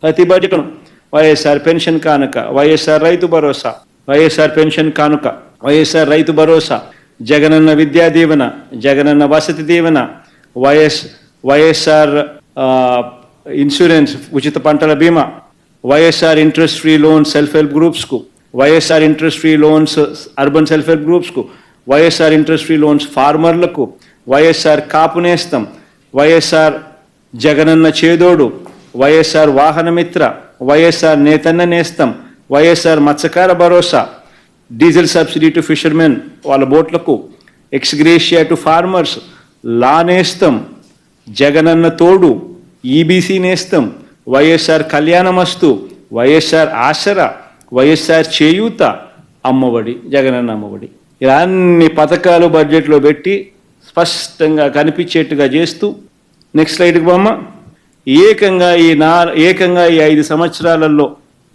ప్రతి బడ్జెట్ను వైఎస్ఆర్ పెన్షన్ కానుక, వైఎస్ఆర్ రైతు భరోసా, వైఎస్ఆర్ పెన్షన్ కానుక, వైఎస్ఆర్ రైతు భరోసా, జగనన్న విద్యా దీవెన, జగనన్న వసతి దీవెన, వైఎస్ఆర్ ఇన్సూరెన్స్ ఉచిత పంటల బీమా, YSR interest free loans self help గ్రూప్స్కు, YSR interest free loans urban self help గ్రూప్స్కు, వైఎస్ఆర్ ఇంట్రెస్ట్ ఫ్రీ లోన్స్ ఫార్మర్లకు, వైఎస్ఆర్ కాపు నేస్తం, వైఎస్ఆర్ జగనన్న చేదోడు, వైఎస్ఆర్ వాహనమిత్ర, వైఎస్ఆర్ నేతన్న నేస్తం, వైఎస్ఆర్ మత్స్యకార భరోసా, డీజిల్ సబ్సిడీ టు ఫిషర్మెన్ వాళ్ళ బోట్లకు, ఎక్స్గ్రేషియా టు ఫార్మర్స్, లా నేస్తం, జగనన్న తోడు, ఈబీసీ నేస్తం, వైఎస్ఆర్ కళ్యాణమస్తు, వైఎస్ఆర్ ఆసరా, వైఎస్ఆర్ చేయూత, అమ్మఒడి, జగనన్న అమ్మఒడి, ఇలా అన్ని పథకాలు బడ్జెట్లో పెట్టి స్పష్టంగా కనిపించేట్టుగా చేస్తూ, నెక్స్ట్ స్లైడ్కి బొమ్మ, ఏకంగా ఈ 5 సంవత్సరాలలో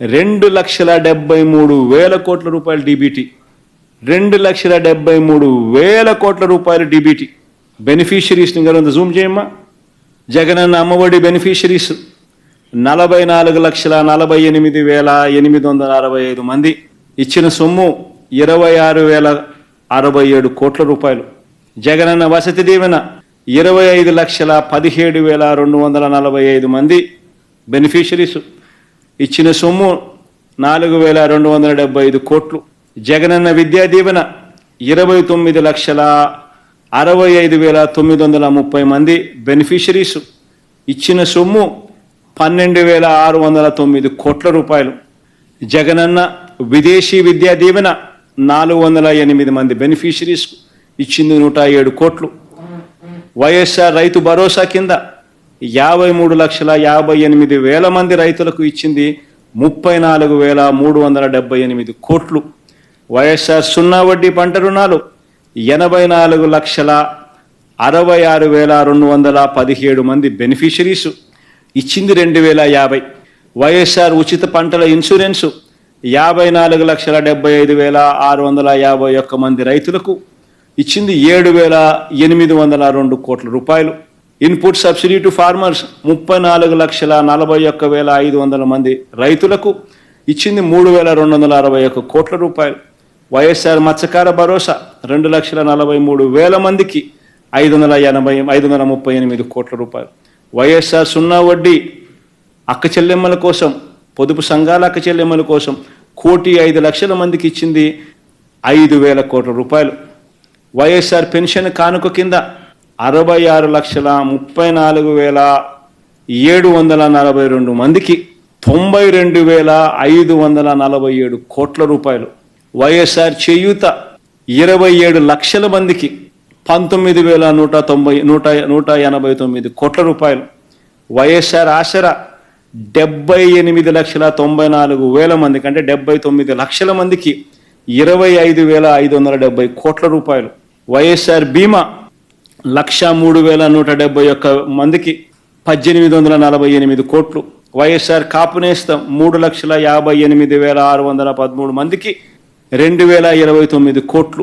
2,73,000 కోట్ల రూపాయలు డీబీటీ, 2,73,000 కోట్ల రూపాయలు డీబీటీ బెనిఫిషరీస్ని గారు జూమ్ చేయమ్మా. జగనన్న అమ్మఒడి బెనిఫిషరీస్ 44,48,865 మంది, ఇచ్చిన సొమ్ము 26,067 కోట్ల రూపాయలు. జగనన్న వసతి దీవెన 25,17,245 మంది బెనిఫిషరీస్, ఇచ్చిన సొమ్ము 4,275 కోట్లు. జగనన్న విద్యా దీవెన 29,65,930 మంది బెనిఫిషరీస్, ఇచ్చిన సొమ్ము 12,609 కోట్ల రూపాయలు. జగనన్న విదేశీ విద్యా దీవెన 408 మంది బెనిఫిషరీస్, ఇచ్చింది 107 కోట్లు. వైఎస్ఆర్ రైతు భరోసా కింద 53,58,000 మంది రైతులకు ఇచ్చింది 34,378 కోట్లు. వైఎస్ఆర్ సున్నా వడ్డీ పంట రుణాలు 84,66,217 మంది బెనిఫిషరీస్, ఇచ్చింది 2,050. వైఎస్ఆర్ ఉచిత పంటల ఇన్సూరెన్సు 54,75,651 మంది రైతులకు ఇచ్చింది 7,802 కోట్ల రూపాయలు. ఇన్పుట్ సబ్సిడీ టు ఫార్మర్స్ 34,41,500 మంది రైతులకు ఇచ్చింది 3,261 కోట్ల రూపాయలు. వైఎస్ఆర్ మత్స్యకార భరోసా 2,43,000 మందికి 538 కోట్ల రూపాయలు. వైఎస్ఆర్ సున్నా వడ్డీ అక్క చెల్లెమ్మల కోసం, పొదుపు సంఘాల అక్క చెల్లెమ్మల కోసం 1,05,00,000 మందికి ఇచ్చింది 5,000 కోట్ల రూపాయలు. వైఎస్ఆర్ పెన్షన్ కానుక కింద 66,34,742 మందికి 92,547 కోట్ల రూపాయలు. వైఎస్ఆర్ చేయూత 27 లక్షల మందికి 19,189 కోట్ల రూపాయలు. వైఎస్ఆర్ ఆసరా 78,94,000 మందికి, అంటే 79 లక్షల మందికి 25,570 కోట్ల రూపాయలు. వైఎస్ఆర్ బీమా 1,03,171 మందికి 1,848 కోట్లు. వైఎస్ఆర్ కాపు నేస్తం 3,58,613 మందికి 2,029 కోట్లు.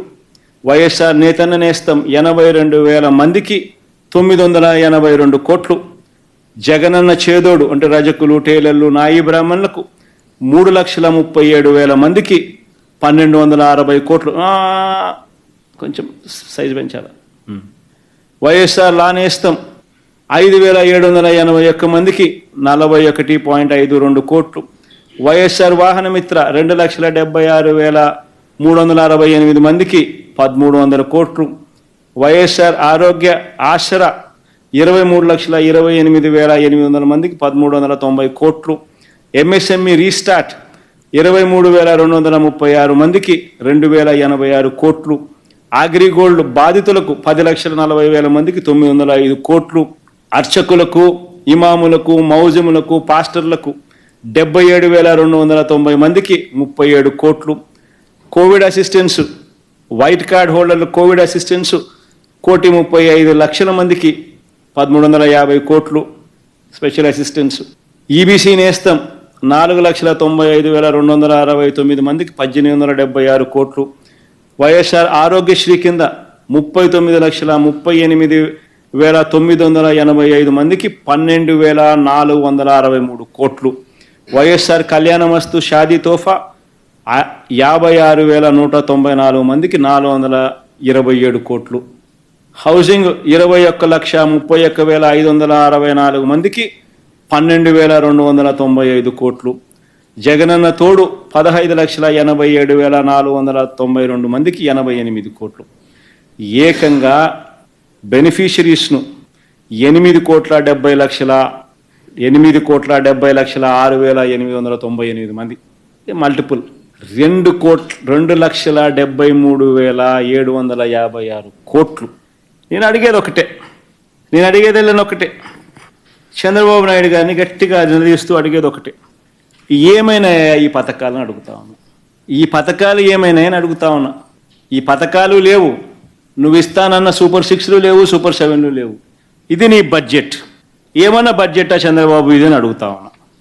వైఎస్ఆర్ నేతన్న నేస్తం 82,000 మందికి 982 కోట్లు. జగనన్న చేదోడు అంటే రజకులు, టేలర్లు, నాయి బ్రాహ్మణులకు 3,37,000 మందికి 1,260 కోట్లు. కొంచెం సైజు పెంచాలి. వైఎస్ఆర్ లా నేస్తం 5,781 మందికి 41.52 కోట్లు. వైఎస్ఆర్ వాహనమిత్ర 2,76,368 మందికి 1,300 కోట్లు. వైఎస్ఆర్ ఆరోగ్య ఆసరా 23,28,800 మందికి 1,390 కోట్లు. ఎంఎస్ఎంఈ రీస్టార్ట్ 23,236 మందికి 2,086 కోట్లు. అగ్రిగోల్డ్ బాధితులకు 10,40,000 మందికి 905 కోట్లు. అర్చకులకు, ఇమాములకు, మౌజములకు, పాస్టర్లకు 77,290 మందికి 37 కోట్లు. కోవిడ్ అసిస్టెన్స్ వైట్ కార్డ్ హోల్డర్లు కోవిడ్ అసిస్టెన్స్ 1,35,00,000 మందికి 1,350 కోట్లు స్పెషల్ అసిస్టెన్స్. ఈబీసీ నేస్తం 4,95,269 మందికి 1,876 కోట్లు. వైఎస్ఆర్ ఆరోగ్యశ్రీ కింద 39,38,985 మందికి 12,463 కోట్లు. వైఎస్ఆర్ కళ్యాణమస్తు షాదీ తోఫా 56,194 మందికి 427 కోట్లు. హౌసింగ్ 21,31,564 మందికి 12,295 కోట్లు. జగనన్న తోడు 15,87,492 మందికి 88 కోట్లు. ఏకంగా బెనిఫిషరీస్ను 8,70,6,898 మంది, మల్టిపుల్ 2,73,756 కోట్లు. నేను అడిగేది ఒకటే, చంద్రబాబు నాయుడు గారిని గట్టిగా నిలదీస్తూ అడిగేది ఒకటే, ఏమైనా ఈ పథకాలను అడుగుతా ఉన్నా, ఈ పథకాలు ఏమైనాయని అడుగుతా ఉన్నా. ఈ పథకాలు లేవు, నువ్వు ఇస్తానన్న సూపర్ 6లు లేవు, సూపర్ 7లు లేవు. ఇది నీ బడ్జెట్, ఏమన్నా బడ్జెటా చంద్రబాబు ఇది అని అడుగుతా ఉన్నా.